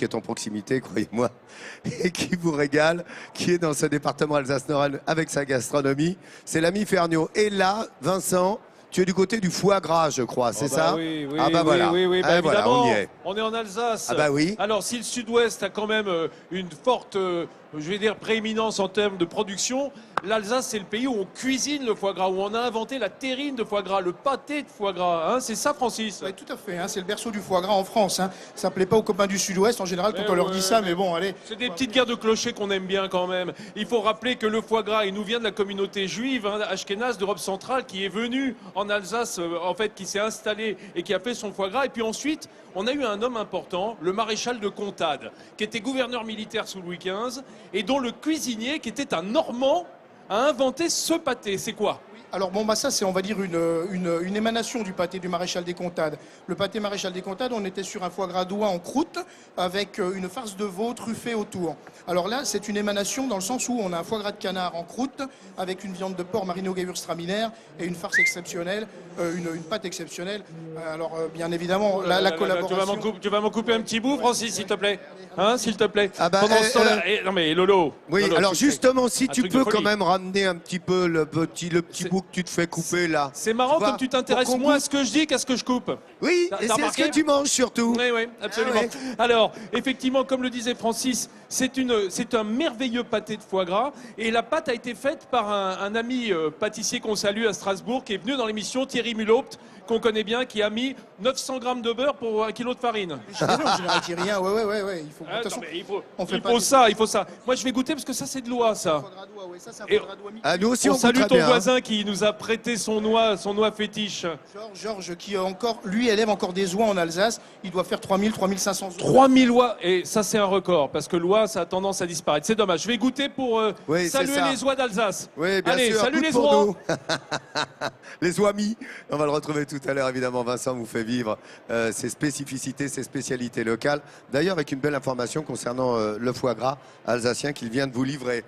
qui est en proximité, croyez-moi, et qui vous régale, qui est dans ce département Alsace-Lorraine avec sa gastronomie. C'est l'ami Ferniaud. Et là, Vincent, tu es du côté du foie gras, je crois, c'est ça? Oui, oui, ah bah oui, voilà. oui, Ah, voilà, évidemment, on y est. on est en Alsace. Ah bah oui. Alors si le sud-ouest a quand même une forte, je vais dire, prééminence en termes de production, l'Alsace c'est le pays où on cuisine le foie gras, où on a inventé la terrine de foie gras, le pâté de foie gras. Hein, c'est ça, Francis? Oui, tout à fait, hein, c'est le berceau du foie gras en France. Hein. Ça plaît pas aux copains du sud-ouest en général quand on leur dit ça, mais bon, allez. C'est des petites guerres de clochers qu'on aime bien quand même. Il faut rappeler que le foie gras, il nous vient de la communauté juive, hein, ashkénaze d'Europe centrale, qui est venue en Alsace, en fait, qui s'est installé et qui a fait son foie gras. Et puis ensuite, on a eu un homme important, le maréchal de Contades, qui était gouverneur militaire sous Louis XV, et dont le cuisinier, qui était un Normand, a inventé ce pâté. C'est quoi? Alors bon, bah ça c'est on va dire une émanation du pâté du maréchal des Contades. Le pâté maréchal des Contades, on était sur un foie gras d'oie en croûte avec une farce de veau truffée autour. Alors là, c'est une émanation dans le sens où on a un foie gras de canard en croûte avec une viande de porc marinée au gewürztraminer et une farce exceptionnelle, une pâte exceptionnelle. Alors bien évidemment, la collaboration... Tu vas m'en couper un petit bout, Francis, s'il te plaît? Hein, s'il te plaît? Ah bah, Pendant ce temps-là... non mais Lolo... Oui, Lolo, alors justement, si un tu truc de peux folie. quand même ramener un petit peu le petit bout que tu te fais couper là. C'est marrant vois, comme tu t'intéresses pour qu'on moins à coupe. ce que je dis qu'à ce que je coupe. Oui, T'as et c'est ce remarqué que tu manges surtout. Oui, oui, absolument. Ah ouais. Alors, effectivement, comme le disait Francis, c'est un merveilleux pâté de foie gras. Et la pâte a été faite par un ami pâtissier qu'on salue à Strasbourg, qui est venu dans l'émission, Thierry Mulhaupt, qu'on connaît bien, qui a mis 900 grammes de beurre pour 1 kilo de farine. Je suis désolé, en général, il dit rien. Ouais. Il faut, de toute façon, on fait il pas faut des- ça, il faut ça. Moi, je vais goûter parce que ça, c'est de l'oie, ça. foie gras d'oie, ouais, ça c'est un Et- foie gras d'oie Ah, nous aussi, On on salue goûtera ton bien, hein. voisin qui nous a prêté son noix fétiche. Georges qui encore, lui élève encore des oies en Alsace. Il doit faire 3500 oies. 3000 oies, et ça c'est un record, parce que l'oie ça a tendance à disparaître. C'est dommage. Je vais goûter pour Oui, c'est saluer ça. les oies d'Alsace. Oui, bien Allez, sûr. salut Goûte les pour oies. nous. Les oamis. On va le retrouver tout à l'heure, évidemment. Vincent vous fait vivre ses spécificités, ses spécialités locales. D'ailleurs, avec une belle information concernant le foie gras alsacien qu'il vient de vous livrer.